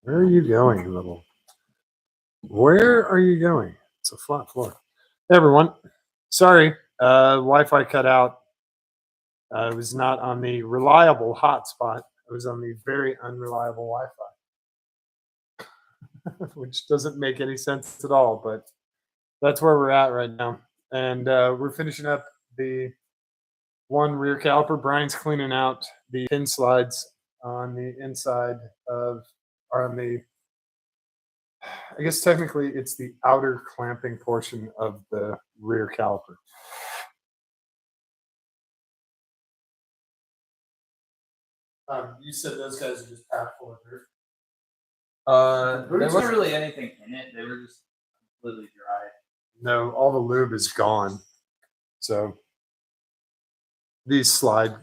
Where are you going, little? Where are you going? It's a flat floor. Hey, everyone. Sorry, Wi-Fi cut out. I was not on the reliable hotspot. I was on the very unreliable Wi-Fi, which doesn't make any sense at all. But that's where we're at right now, and we're finishing up the one rear caliper. Brian's cleaning out the pin slides on the inside of, or on the, I guess technically it's the outer clamping portion of the rear caliper. You said those guys are just packed full of dirt. There wasn't really anything in it. They were just completely dry. No, all the lube is gone. So these slide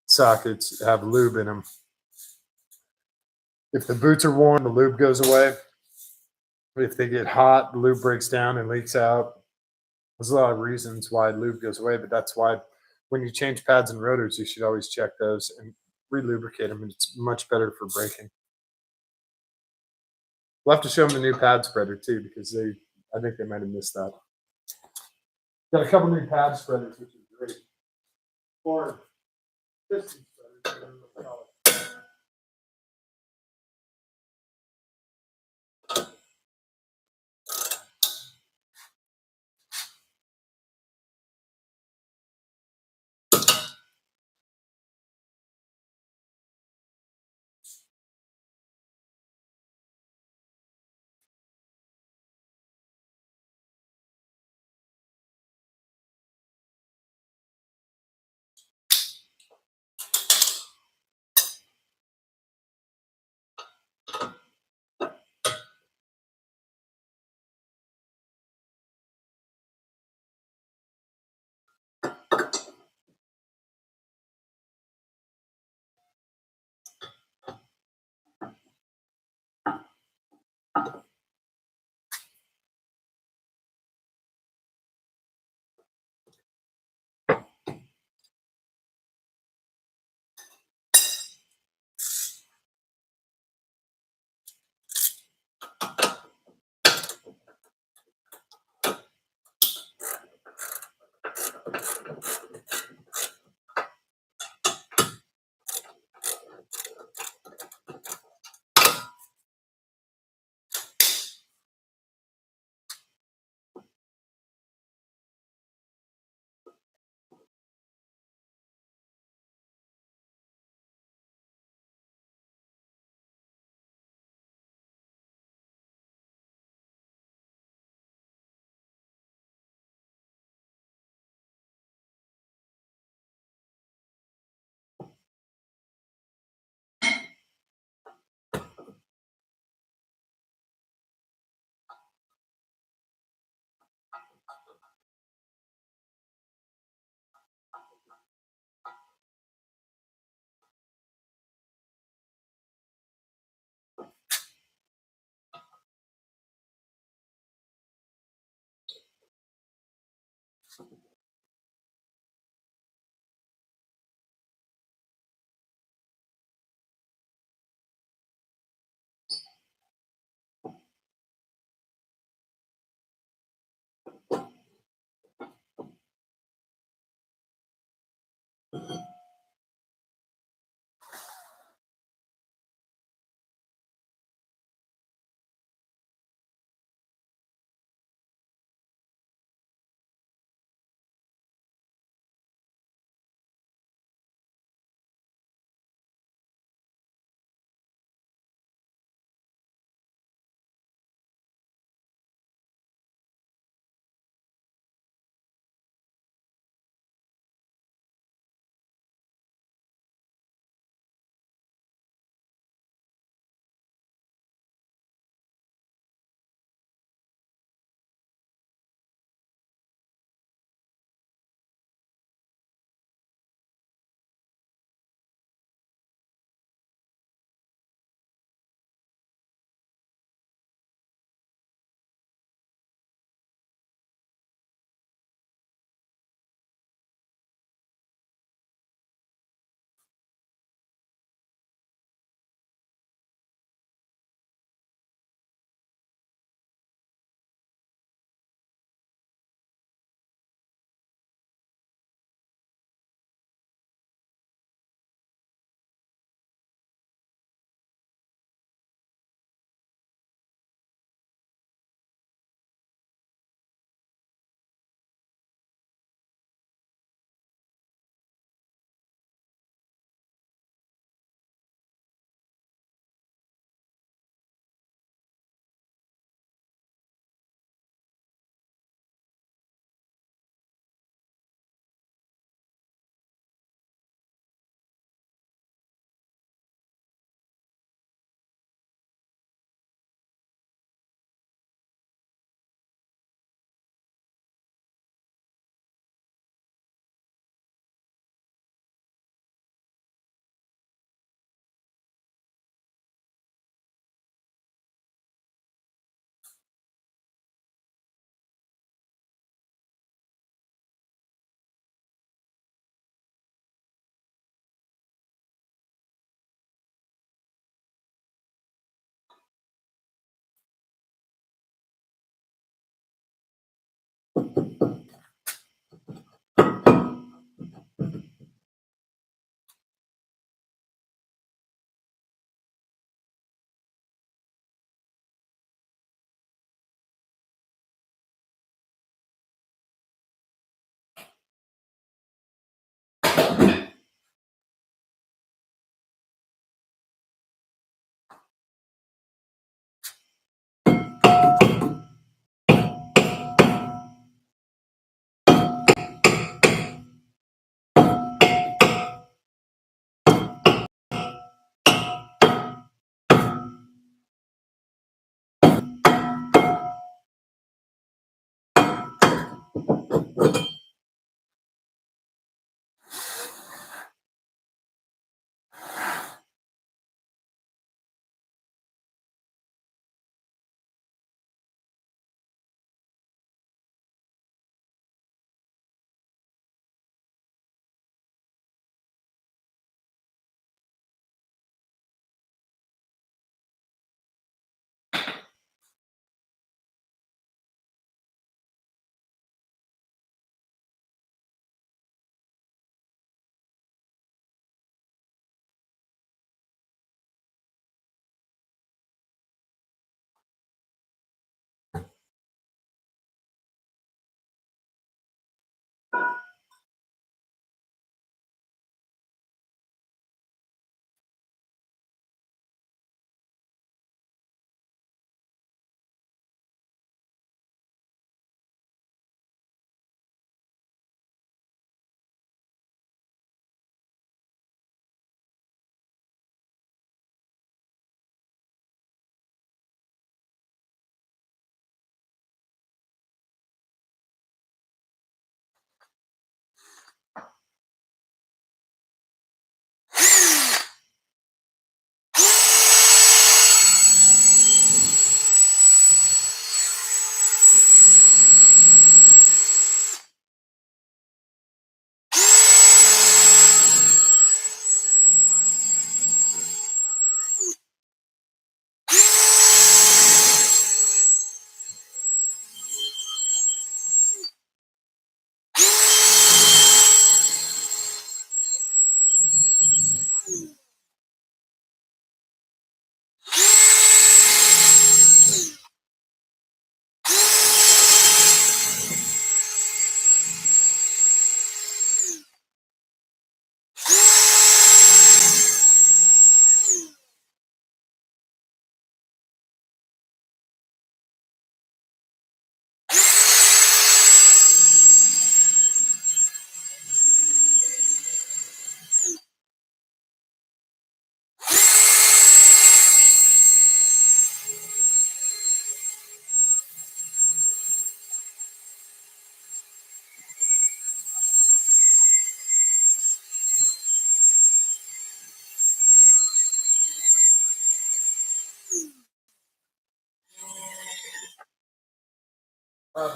sockets have lube in them. If the boots are worn, the lube goes away. If they get hot, the lube breaks down and leaks out. There's a lot of reasons why lube goes away, but that's why when you change pads and rotors, you should always check those and re-lubricate them. And it's much better for braking. We'll have to show them the new pad spreader too, because I think they might have missed that. Got a couple new pad spreaders, which is great. Or piston spreaders.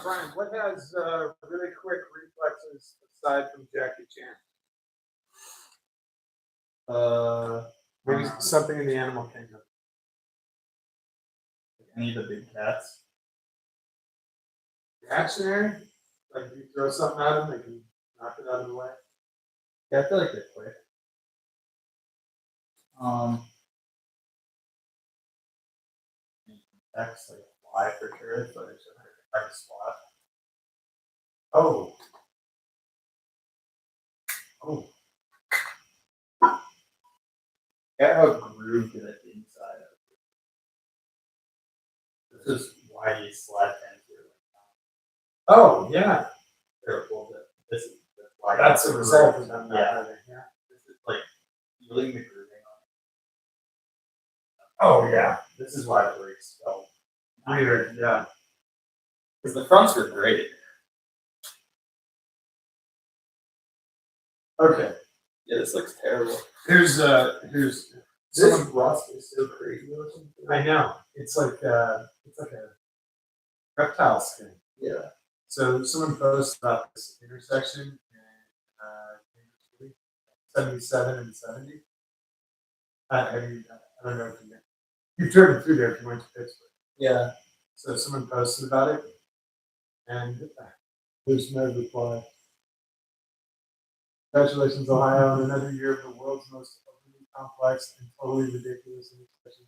Brian, what has really quick reflexes aside from Jackie Chan? Maybe something in the animal kingdom. Any of the big cats. Reactionary? Like if you throw something at them, they can knock it out of the way. Yeah, I feel like they're quick. That's like fly for sure, but it's just hard to spot. Oh. Get how grooved to the inside of it. This is why these sled fans are Oh, yeah. terrible. This is why That's a result of them. Yeah. This is like feeling the grooving on it. Oh, yeah. This is why the brakes felt Weird, yeah. because the fronts were great. Okay. Yeah, this looks terrible. Here's This rust is so crazy looking. I know. It's like a reptile skin. Yeah. So someone posted about this intersection in 77 and 70. I don't know if you've driven through there if you went to Pittsburgh. Yeah. So someone posted about it, and there's no reply. Congratulations, Ohio, on another year of the world's most overly complex and totally ridiculous intersection.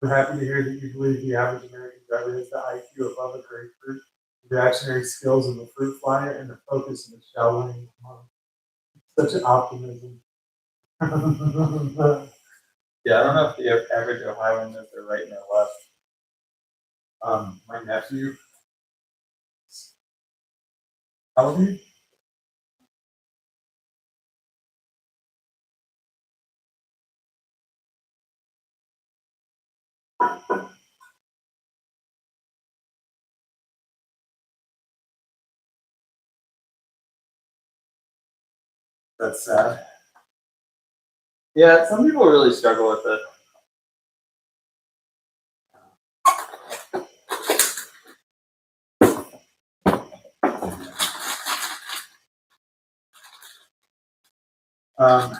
We're happy to hear that you believe the average American driver has the IQ above a grapefruit, the reactionary skills of a fruit fly, and the focus of a showering monk. Such an optimism. Yeah, I don't know if the average Ohioan knows their right and their left. My nephew. How old are you? That's sad. Yeah, some people really struggle with it. Um,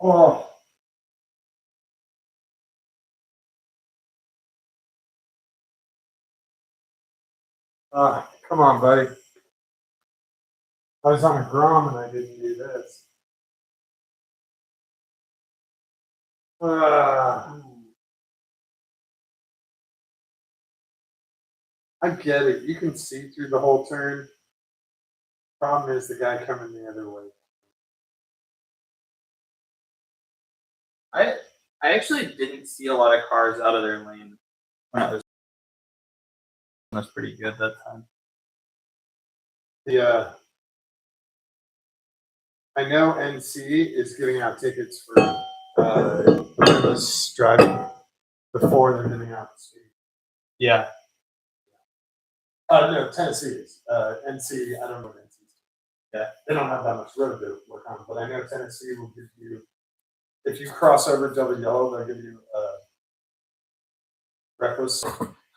oh. Come on, buddy. I was on a Grom and I didn't do this. I get it. You can see through the whole turn. Problem is the guy coming the other way. I actually didn't see a lot of cars out of their lane when it was pretty good that time. Yeah. I know NC is giving out tickets for careless driving before they're giving out the speed. Yeah. No, Tennessee is. NC, I don't know what NC is. Yeah, they don't have that much road to work on, but I know Tennessee will give you, if you cross over double yellow, they'll give you reckless.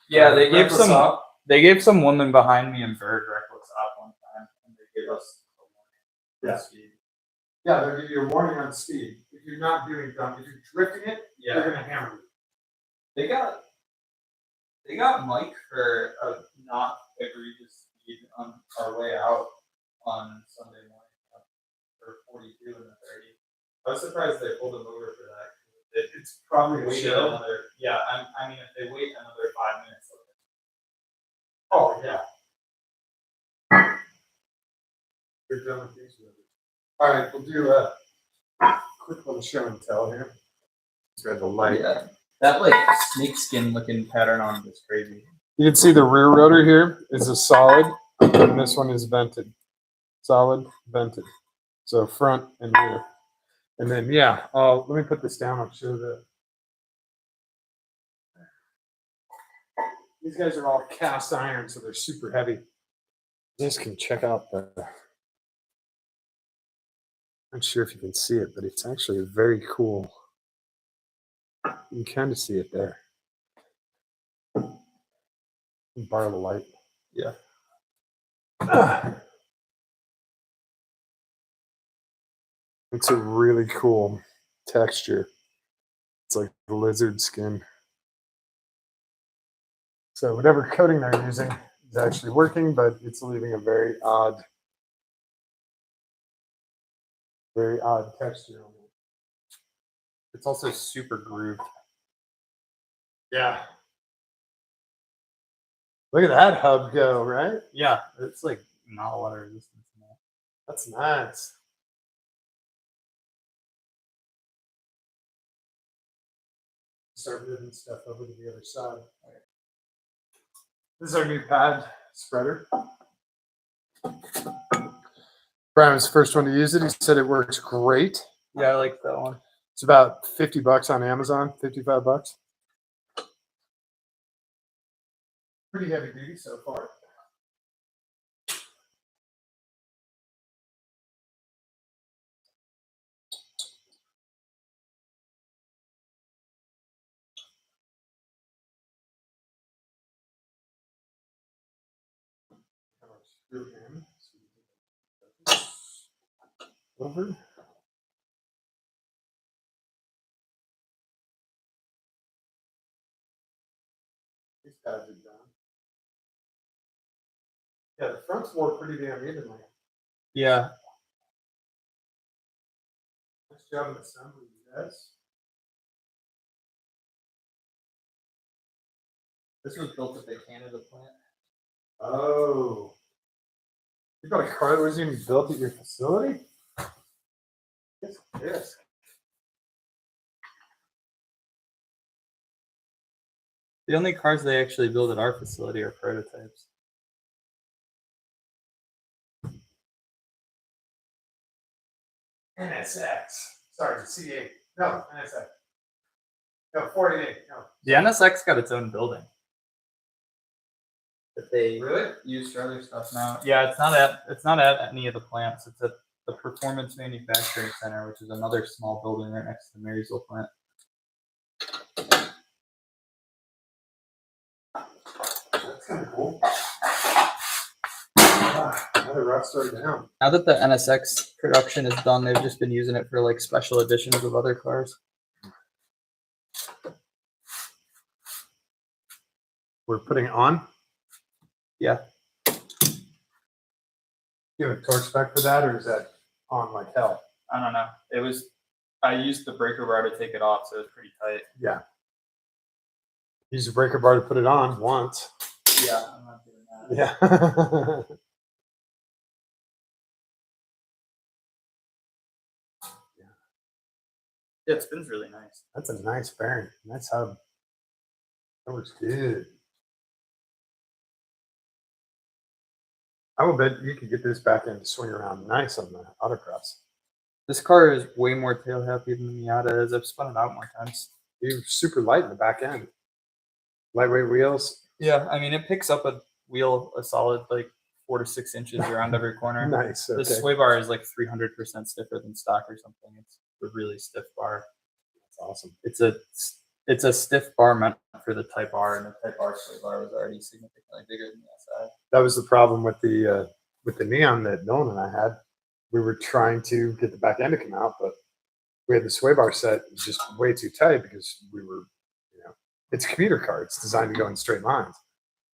Yeah, they gave reckless some. op. They gave some woman behind me in Bird reckless op one time, and they gave us a warning. Yeah. Speed. Yeah, they'll give you a warning on speed. If you're not doing dumb, if you're drifting it, Yeah. they're gonna hammer you. They got Mike for a not egregious speed on our way out on Sunday morning for 42 in the 30. I was surprised they pulled him over for that. It's probably a Wait show. another. Yeah, I mean, if they wait another 5 minutes, yeah. You're done with these rotors. All right, we'll do a quick little show and tell here. Let's the light. Yeah. That like snake skin looking pattern on it is crazy. You can see the rear rotor here is a solid, and this one is vented. Solid, vented. So front and rear. And then, yeah, let me put this down. I'll show the. These guys are all cast iron, so they're super heavy. This can check out the. Not sure if you can see it, but it's actually very cool. You can kind of see it there. Borrow the light. Yeah. It's a really cool texture. It's like lizard skin. So whatever coating they're using is actually working, but it's leaving a very odd texture on it. It's also super grooved. Yeah. Look at that hub go, right? Yeah, it's like not a lot of resistance in that. That's nice. Start moving stuff over to the other side. This is our new pad spreader. Brian was the first one to use it. He said it works great. Yeah, I like that one. It's about $50 on Amazon, $55. Pretty heavy duty so far. Over. These pads are done. Yeah, the front's more pretty damn evenly. Yeah. Nice job of assembly, guys. This was built at the Canada plant. Oh. You got a car that was even built at your facility? What's this? The only cars they actually build at our facility are prototypes. NSX. Sorry, C8. No, NSX. No, 48. No. The NSX got its own building that they Really? use for other stuff now. Yeah, it's not at any of the plants. It's at the Performance Manufacturing Center, which is another small building right next to the Marysville plant. That's kind of cool. Another rough start down. Now that the NSX production is done, they've just been using it for like special editions of other cars. We're putting it on? Yeah. You have a torque spec for that, or is that on like hell? I don't know. I used the breaker bar to take it off, so it was pretty tight. Yeah. Use the breaker bar to put it on once. Yeah, I'm not doing that. Yeah. Yeah, it spins really nice. That's a nice bearing. Nice hub. That works good. I will bet you could get this back end to swing around nice on the autocross. This car is way more tail happy than the Miata is. I've spun it out more times. You're super light in the back end. Lightweight wheels. Yeah, I mean, it picks up a wheel a solid like 4 to 6 inches around every corner. Nice. Okay. The sway bar is like 300% stiffer than stock or something. It's a really stiff bar. That's awesome. It's a stiff bar meant for the Type R, and the Type R sway bar was already significantly bigger than the SI. That was the problem with the Neon that Nolan and I had. We were trying to get the back end to come out, but we had the sway bar set just way too tight because we were, it's a commuter car. It's designed to go in straight lines.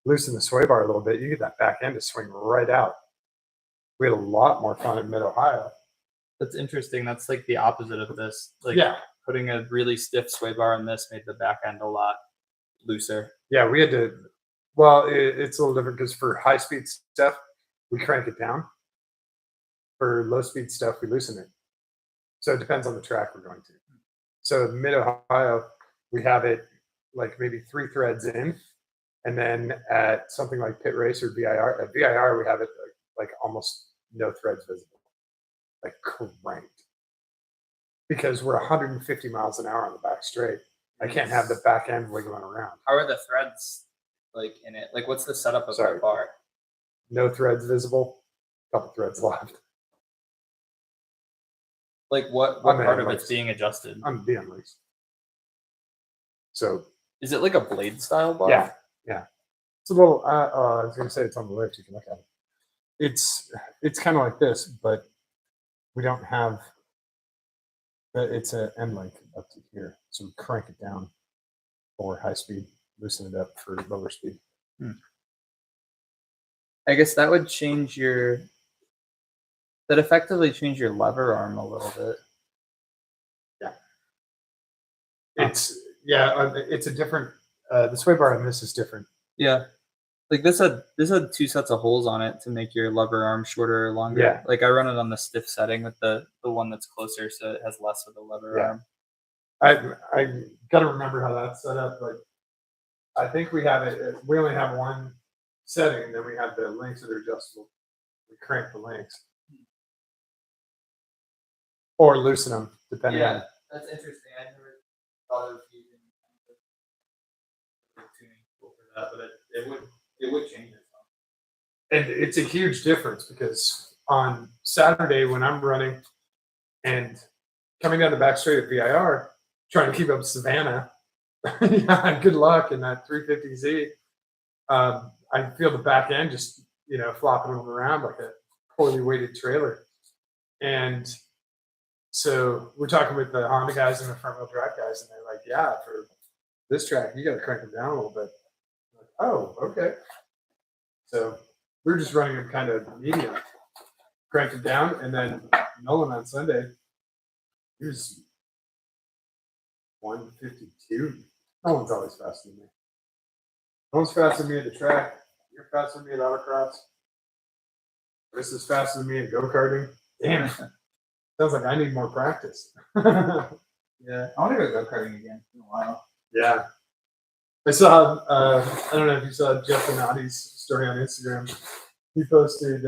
Loosen the sway bar a little bit, you get that back end to swing right out. We had a lot more fun in Mid-Ohio. That's interesting. That's like the opposite of this. Like, yeah. Putting a really stiff sway bar on this made the back end a lot looser. Yeah, we Well, it's a little different because for high speed stuff, we crank it down. For low speed stuff, we loosen it. So it depends on the track we're going to. So mid Ohio, we have it like maybe 3 threads in, and then at something like Pit Race or VIR, at VIR we have it like almost no threads visible, like cranked, because we're 150 miles an hour on the back straight. I can't have the back end wiggling around. How are the threads like in it? Like, what's the setup of that bar? No threads visible, couple threads left. Like, what part of it's being adjusted? On the unleashed. So is it like a blade style bar? Yeah, yeah. It's a little. I was going to say it's on the lift. You can look at it. It's kind of like this, but we don't have. It's an end link up to here, so we crank it down for high speed, loosen it up for lower speed. I guess that would change your. That effectively change your lever arm a little bit. Yeah. It's a different. The sway bar on this is different. Yeah. Like this had 2 sets of holes on it to make your lever arm shorter or longer. Yeah. Like I run it on the stiff setting with the one that's closer, so it has less of a lever arm. I got to remember how that's set up. Like I think we have it. We only have one setting, and then we have the links that are adjustable. We crank the links or loosen them depending on. That's interesting. I never thought of using tuning tool for that, but it would change it. And it's a huge difference because on Saturday when I'm running and coming down the back straight at VIR, trying to keep up Savannah, good luck in that 350Z. I feel the back end just flopping around like a poorly weighted trailer, and so we're talking with the Honda guys and the front wheel drive guys, and they're like, "Yeah, for this track, you got to crank them down a little bit." I'm like, oh, okay. So we're just running them kind of medium, cranked it down, and then Nolan on Sunday, he was 152. Nolan's always faster than me. Nolan's faster than me at the track. You're faster than me at autocross. Chris is faster than me at go-karting. Damn it. Sounds like I need more practice. Yeah, I want to go go-karting again in a while. Yeah. I saw, I don't know if you saw Jeff Donati's story on Instagram. He posted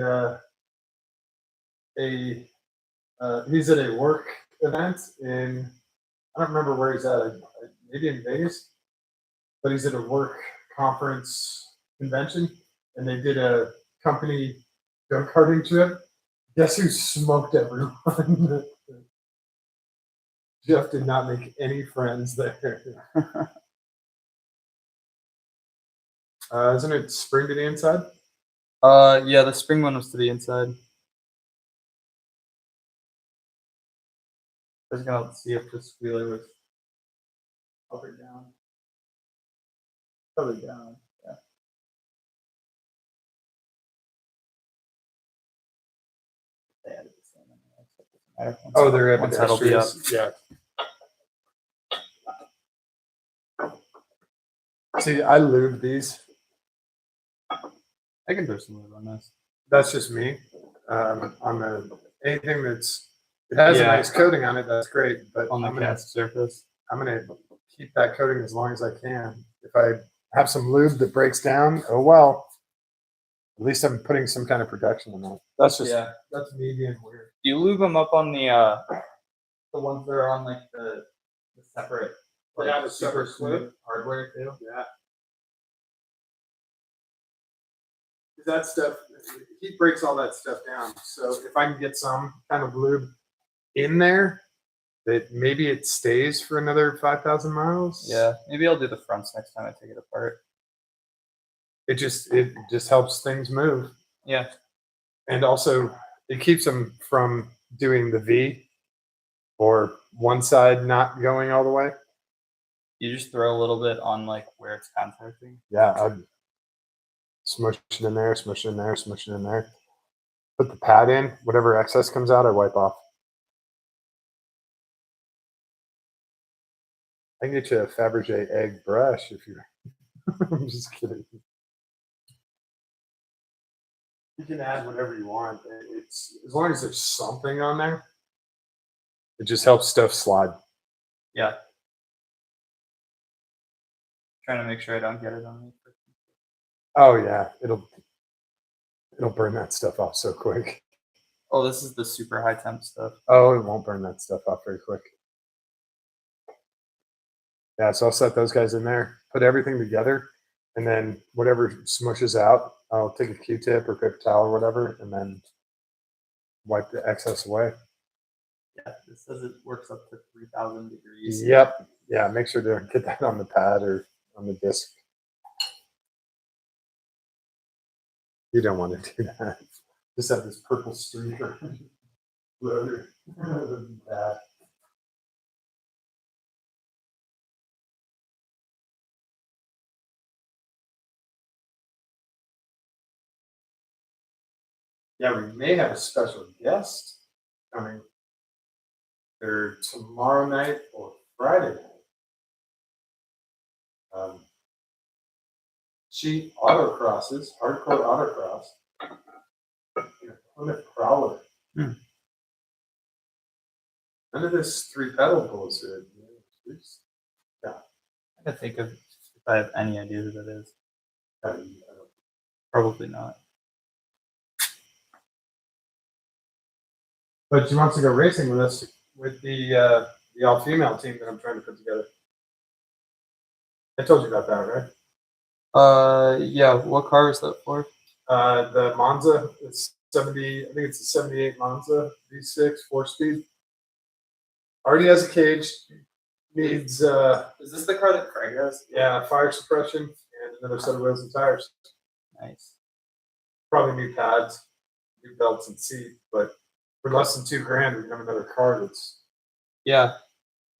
he's at a work event in, I don't remember where he's at, maybe in Vegas, but he's at a work conference convention, and they did a company go-karting trip. Guess who smoked everyone? Jeff did not make any friends there. Isn't it spring to the inside? Yeah, the spring one was to the inside. I was gonna see if the squealer was up or down. Probably down. Yeah. They added the same in there. Oh, they're once that'll be up. Yeah. See, I lube these. I can throw some lube on this. That's just me. On anything it has a nice coating on it, that's great. But on the cast surface, I'm gonna keep that coating as long as I can. If I have some lube that breaks down, oh well. At least I'm putting some kind of protection on that. That's just that's me being weird. Do you lube them up on the ones that are on like the separate, the super smooth hardware too? Yeah. That stuff, he breaks all that stuff down. So if I can get some kind of lube in there, that maybe it stays for another 5,000 miles. Yeah, maybe I'll do the fronts next time I take it apart. It just helps things move. Yeah, and also it keeps them from doing the V or one side not going all the way. You just throw a little bit on like where it's contacting. Yeah, I'd smush it in there, smush it in there, smush it in there. Put the pad in. Whatever excess comes out, I wipe off. I can get you a Fabergé egg brush if you're. I'm just kidding. You can add whatever you want. It's as long as there's something on there. It just helps stuff slide. Yeah. Trying to make sure I don't get it on me. Oh yeah, it'll burn that stuff off so quick. Oh, this is the super high temp stuff. Oh, it won't burn that stuff off very quick. Yeah, so I'll set those guys in there, put everything together, and then whatever smushes out, I'll take a Q-tip or paper towel or whatever, and then wipe the excess away. Yeah, it says it works up to 3,000 degrees. Yep. Yeah, make sure to get that on the pad or on the disc. You don't want to do that. Just have this purple streak or rotor. Bad. Yeah, we may have a special guest coming either tomorrow night or Friday night. She autocrosses, hardcore autocross, in a Plymouth Prowler. Hmm. None of this 3-pedal bullshit. I gotta think of if I have any idea who that is. I don't- Probably not. But she wants to go racing with us with the all-female team that I'm trying to put together. I told you about that, right? Yeah. What car is that for? The Monza, it's 70. I think it's a 78 Monza V6 4-speed. Already has a cage. Needs Is this the car that Craig has? yeah, fire suppression and another set of wheels and tires. Nice. Probably new pads, new belts and seat. But for less than $2,000, we have another car that's Yeah.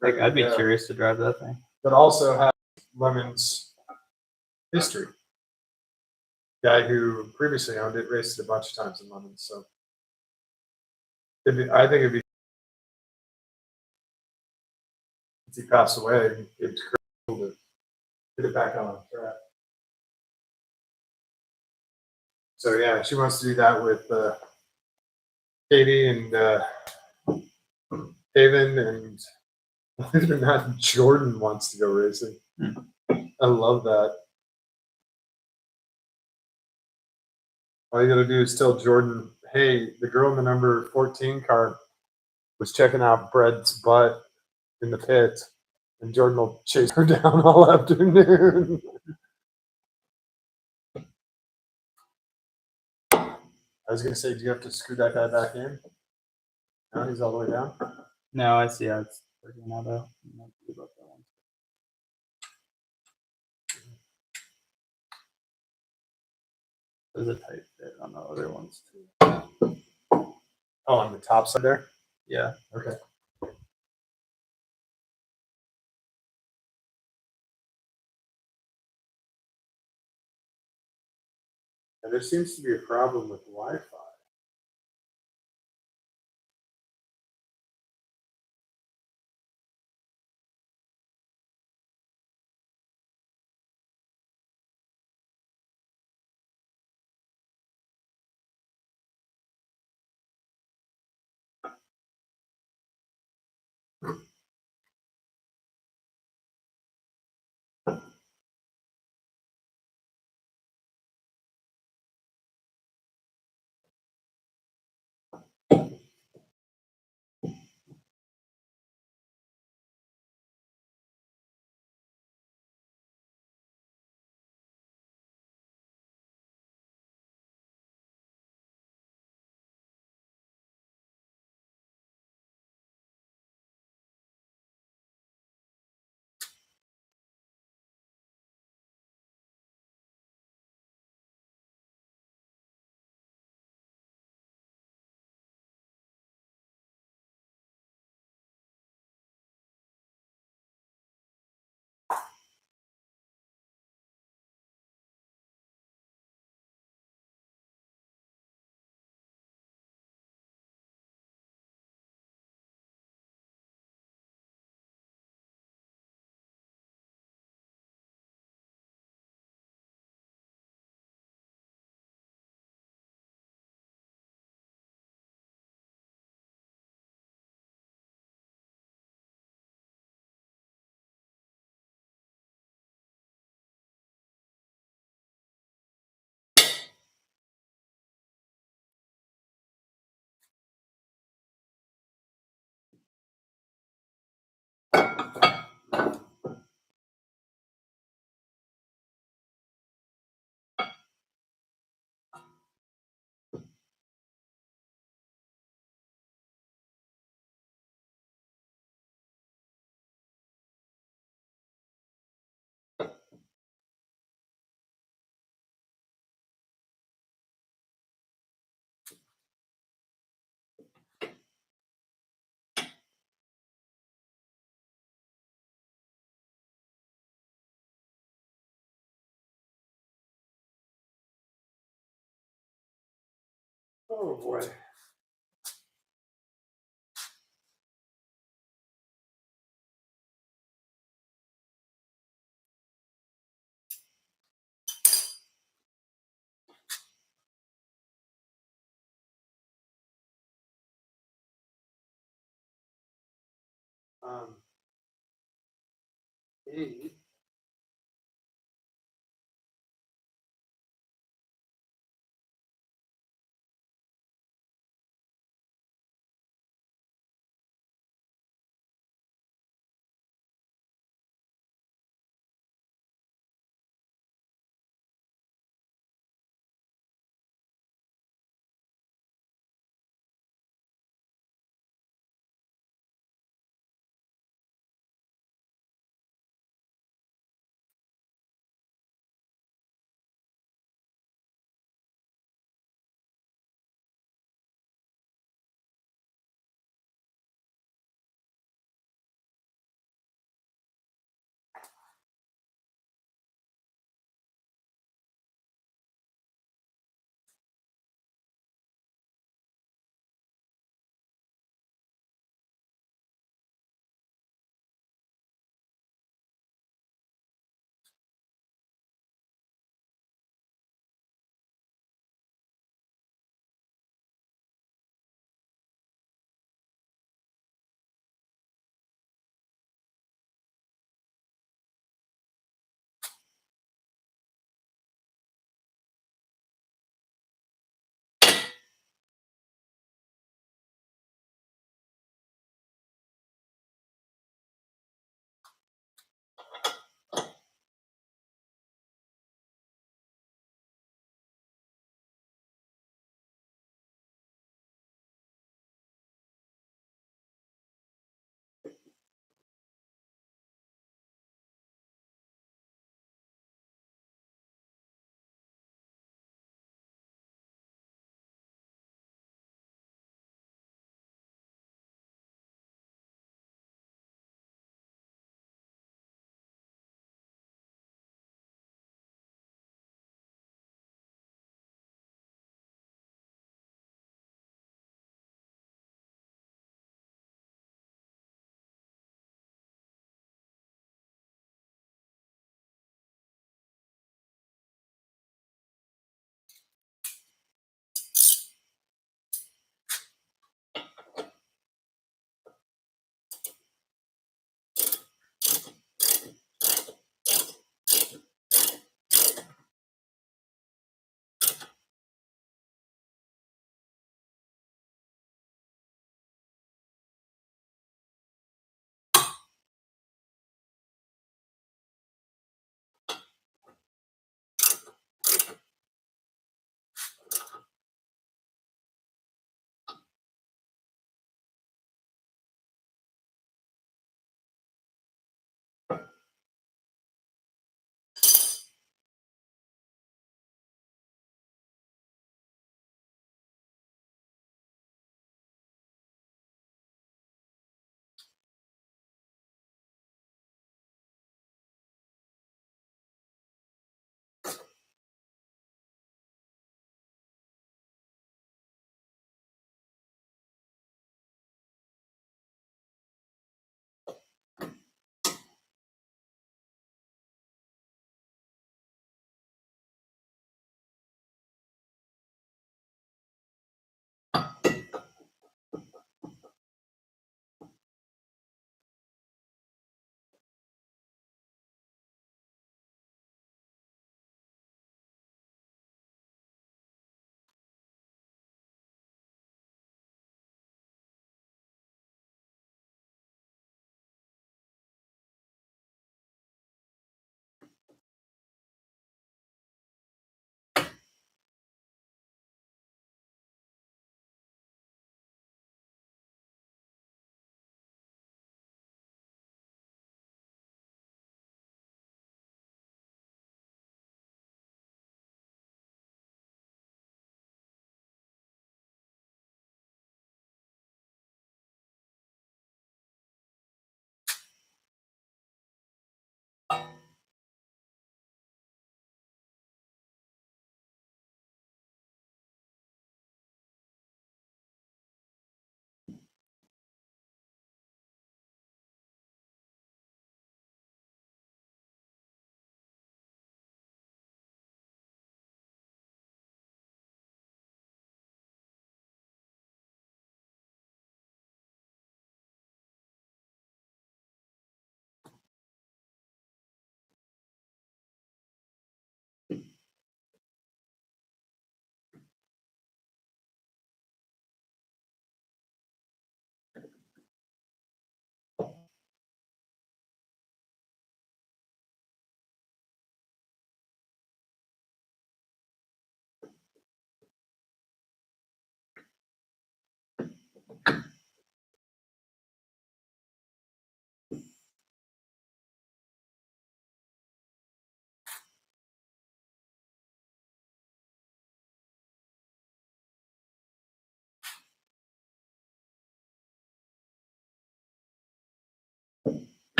Like, ready I'd be to go. curious to drive that thing. But also has Lemon's history. Guy who previously owned it raced it a bunch of times in London, so I think it'd be. Since he passed away, it's cool to get it back on track. So yeah, she wants to do that with Katie and Haven, and believe it or not, Jordan wants to go racing. I love that. All you gotta do is tell Jordan, hey, the girl in the number 14 car was checking out Brett's butt in the pit, and Jordan will chase her down all afternoon. I was gonna say, do you have to screw that guy back in? No, he's all the way down. No, I see how it's working now, though. I'm not sure about that one. There's a tight fit on the other ones, too. Oh, on the top side there? Yeah. Okay. And there seems to be a problem with Wi-Fi. Oh boy. Um, 8.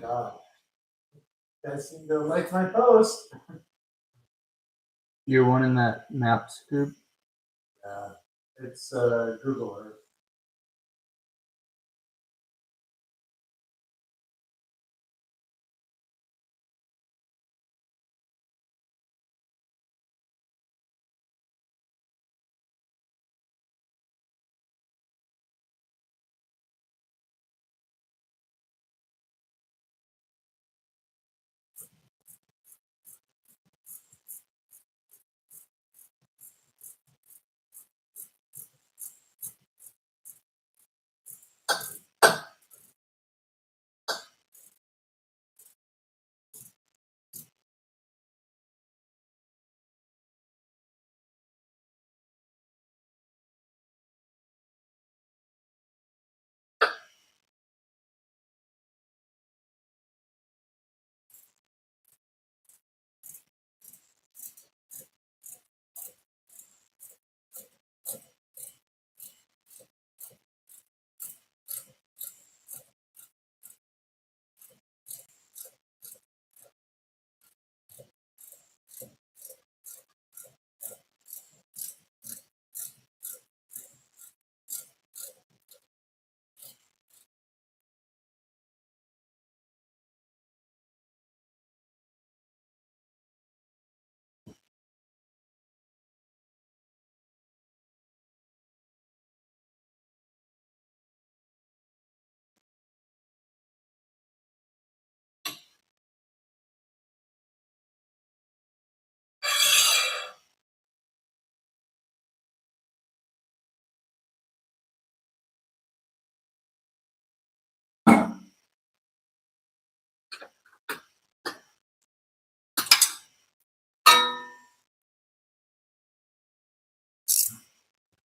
god. You guys seem to like my post. You're one in that maps group. It's Google Earth.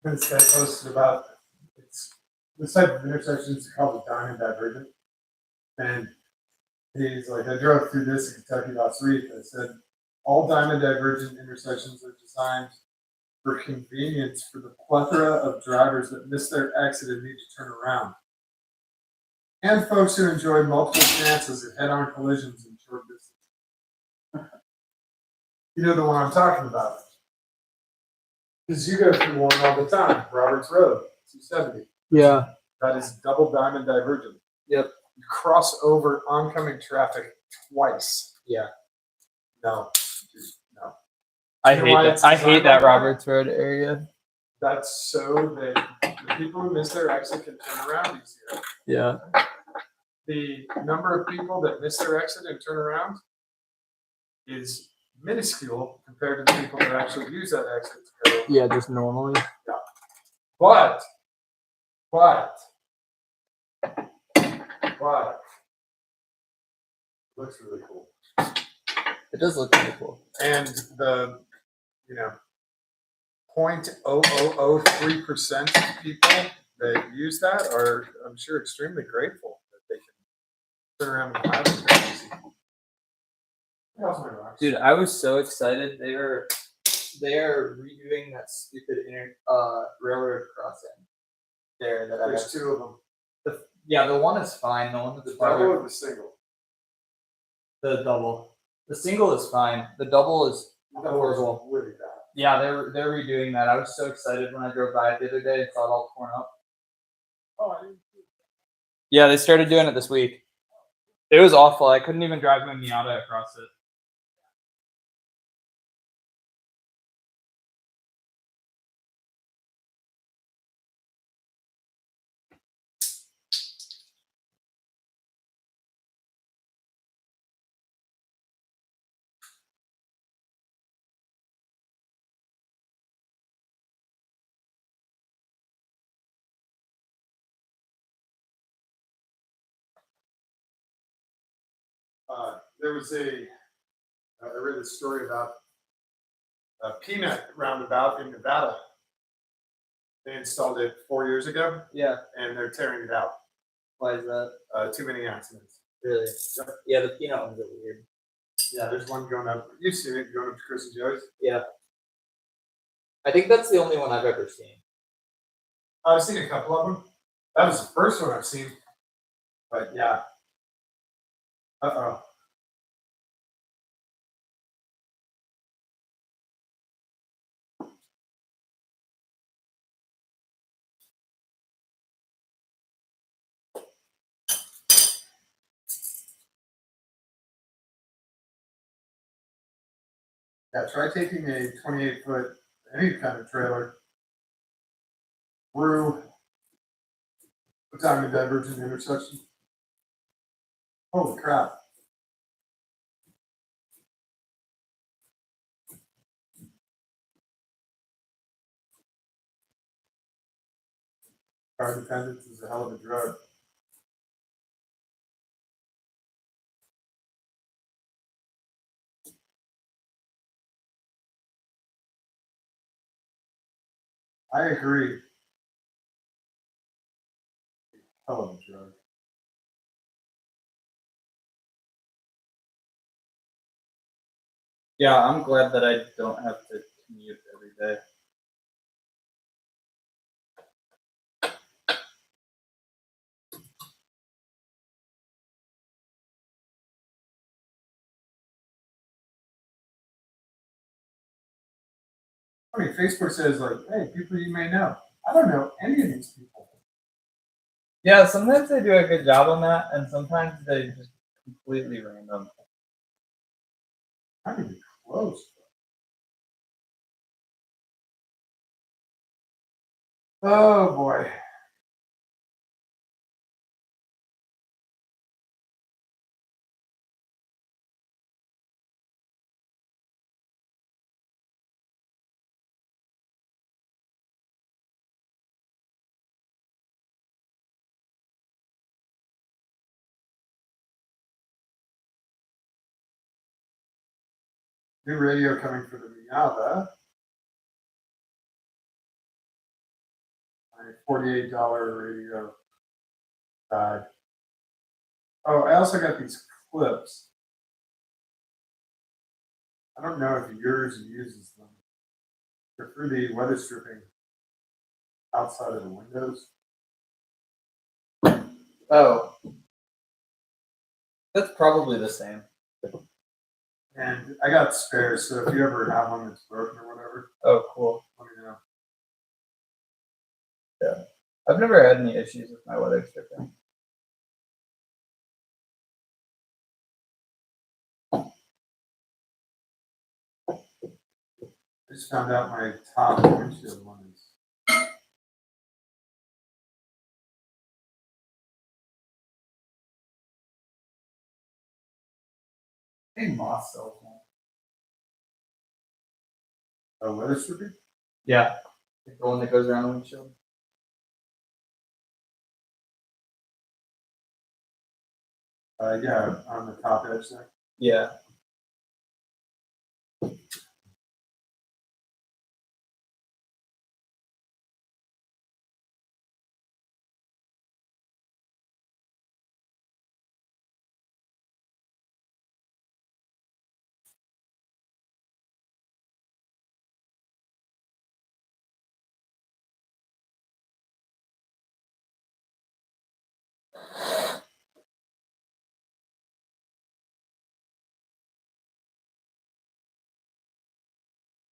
This guy posted about this type of intersection is called a diamond divergent. And he's like, I drove through this in Kentucky last week and it said all diamond divergent intersections are designed for convenience for the plethora of drivers that miss their exit and need to turn around. And folks who enjoy multiple chances at head-on collisions in short distance. You know the one I'm talking about. Because you go through one all the time, Roberts Road, 270. Yeah. That is double diamond divergent. Yep. You cross over oncoming traffic twice. Yeah. No. I You know hate why that. it's I designed hate like that that? Roberts Road area. That's so that the people who miss their exit can turn around easier. Yeah. The number of people that miss their exit and turn around is minuscule compared to the people that actually use that exit to go. Yeah, just normally. But looks really cool. It does look pretty cool. And the 0.0003% of people that use that are, I'm sure, extremely grateful that they can turn around and buy them very easy. Dude, I was so excited. They are redoing that stupid railroad crossing there. There's two of them. The one is fine. The one with The the double double. or the single? The double. The single is fine. The double is horrible. Really bad. Yeah, they're redoing that. I was so excited when I drove by it the other day and saw it all torn up. Oh, I didn't see Yeah, they started doing it this week. It was awful. I couldn't even drive my Miata across it. There was I read a story about a peanut roundabout in Nevada. They installed it 4 years ago, Yeah. and they're tearing it out. Why is that? Too many accidents. Really? Yeah, the peanut ones are weird. Yeah, there's one going up. You've seen it going up to Chris and Joey's. Yeah. I think that's the only one I've ever seen. I've seen a couple of them. That was the first one I've seen. But yeah, Uh-oh. Yeah, try taking a 28-foot, any kind of trailer through the time of divergent intersection. Holy crap. Car dependence is a hell of a drug. I agree. Hell of a drug. Yeah, I'm glad that I don't have to commute every day. I mean, Facebook says, like, hey, people you may know. I don't know any of these people. Yeah, sometimes they do a good job on that, and sometimes they just completely random. Not even close. Oh, boy. New radio coming for the Miata. My $48 radio died. Oh, I also got these clips. I don't know if yours uses them. They're for the weather stripping outside of the windows. Oh. That's probably the same. And I got spares, so if you ever have one that's broken or whatever, Oh, cool. let me know. Yeah. I've never had any issues with my weather stripping. I just found out my top windshield one is. I think Moss sells one. Oh, weather stripping? Yeah. The one that goes around the windshield. Yeah, on the top edge there. Yeah.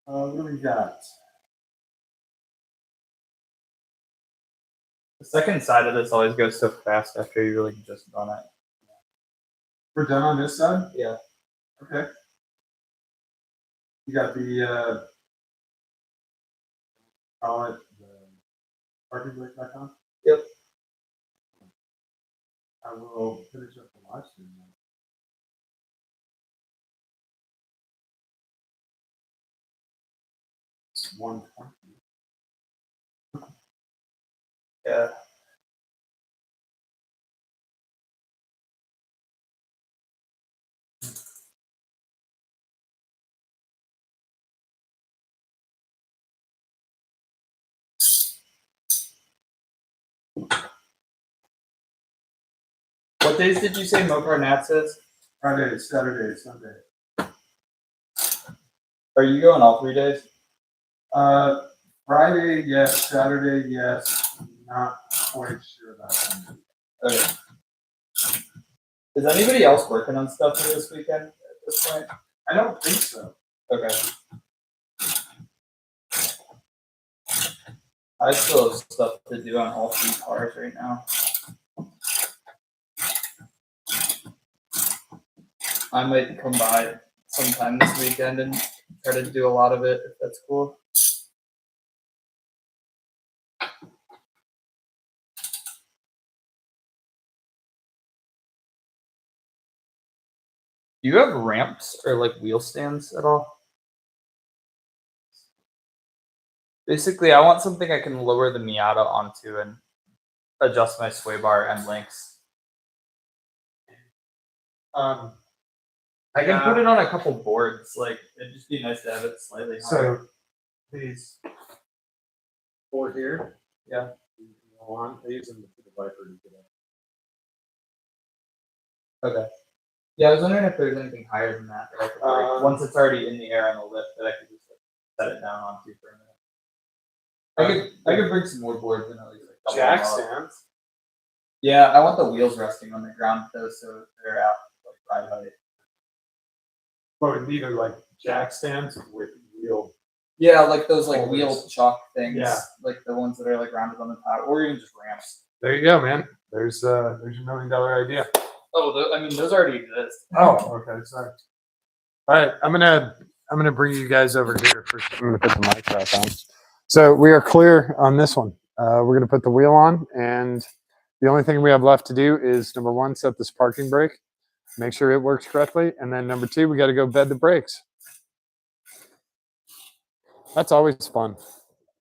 What do we got? The second side of this always goes so fast after you really just done it. We're done on this side? Yeah. Okay. You got the, call it the parking brake back on? Yep. I will finish up the live stream now. It's 1:20. Yeah. What days did you say Mopar Nats is? Friday, Saturday, Sunday. Are you going all 3 days? Friday, yes. Saturday, yes. Not quite sure about Sunday. Okay. Is anybody else working on stuff for this weekend at this point? I don't think so. Okay. I still have stuff to do on all 3 cars right now. I might come by sometime this weekend and try to do a lot of it if that's cool. Do you have ramps or like wheel stands at all? Basically, I want something I can lower the Miata onto and adjust my sway bar and links. I can put it on a couple boards. Like, it'd just be nice to have it slightly higher. So these 4 here, Yeah. on, I use them to the Viper to get up. Okay. Yeah, I was wondering if there's anything higher than that I could like, once it's already in the air on the lift that I could just like, set it down onto for a minute. I could bring some more boards and at least like double Jack them up. stands. Yeah, I want the wheels resting on the ground though, so they're out like ride height. But either like jack stands with wheel. Yeah, like those like Holders. wheel chalk things. Yeah. Like the ones that are like rounded on the top, or even just ramps. There you go, man. There's your $1 million idea. Oh, I mean those already exist. Oh, okay, sorry. All right, I'm gonna bring you guys over here. I'm gonna put the mic back on. So we are clear on this one. We're gonna put the wheel on, and the only thing we have left to do is number 1, set this parking brake, make sure it works correctly, and then number 2, we got to go bed the brakes. That's always fun.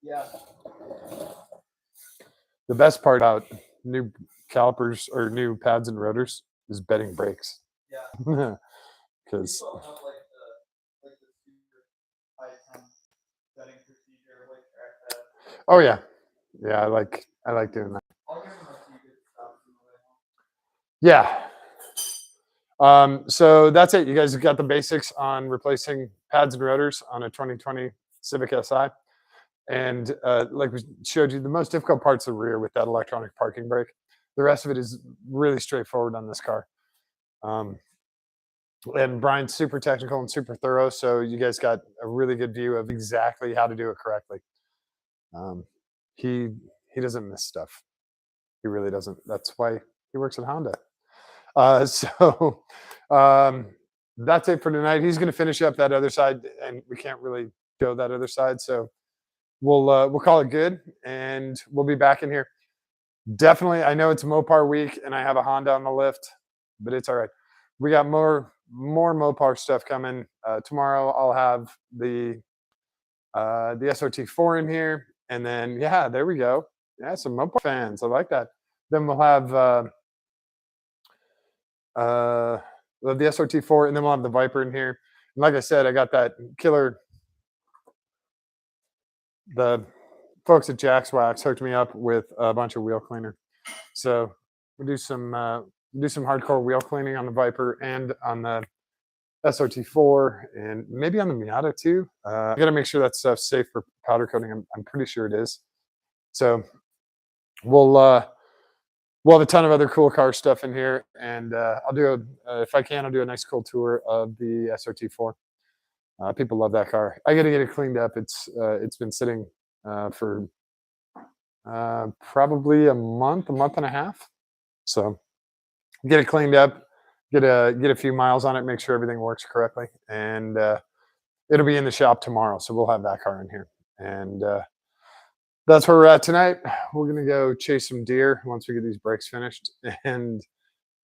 Yeah. The best part about new calipers or new pads and rotors is bedding brakes. Yeah. Because People have like the super high temp setting procedure, like track that. oh yeah, I like doing that. I'll give them a few good stuff on the way home. Yeah. So that's it. You guys got the basics on replacing pads and rotors on a 2020 Civic Si. And like we showed you, the most difficult part's the rear with that electronic parking brake. The rest of it is really straightforward on this car. And Brian's super technical and super thorough, so you guys got a really good view of exactly how to do it correctly. He doesn't miss stuff. He really doesn't. That's why he works at Honda. So that's it for tonight. He's going to finish up that other side, and we can't really show that other side, so we'll call it good, and we'll be back in here. Definitely, I know it's Mopar week, and I have a Honda on the lift, but it's all right. We got more Mopar stuff coming. Tomorrow I'll have the SRT4 in here, and then yeah, there we go. Yeah, some Mopar fans. I like that. Then we'll have the SRT4, and then we'll have the Viper in here. And like I said, I got that killer. The folks at JaxWax hooked me up with a bunch of wheel cleaner, so we'll do some hardcore wheel cleaning on the Viper and on the SRT4, and maybe on the Miata too. I got to make sure that stuff's safe for powder coating. I'm pretty sure it is. So we'll have a ton of other cool car stuff in here, and I'll do if I can, I'll do a nice cool tour of the SRT4. People love that car. I got to get it cleaned up. It's been sitting for probably a month and a half. So get it cleaned up, get a few miles on it, make sure everything works correctly, and it'll be in the shop tomorrow. So we'll have that car in here, and that's where we're at tonight. We're gonna go chase some deer once we get these brakes finished, and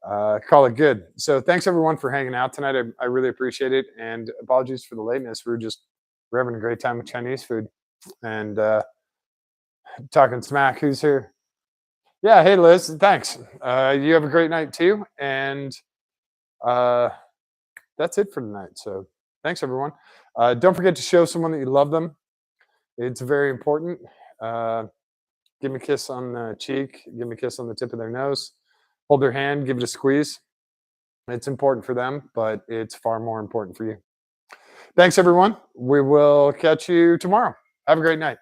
call it good. So thanks everyone for hanging out tonight. I really appreciate it, and apologies for the lateness. We're having a great time with Chinese food and talking smack. Who's here? Yeah, hey Liz, thanks. You have a great night too, and that's it for tonight. So thanks everyone. Don't forget to show someone that you love them. It's very important. Give me a kiss on the cheek, give me a kiss on the tip of their nose. Hold their hand, give it a squeeze. It's important for them, but it's far more important for you. Thanks, everyone. We will catch you tomorrow. Have a great night.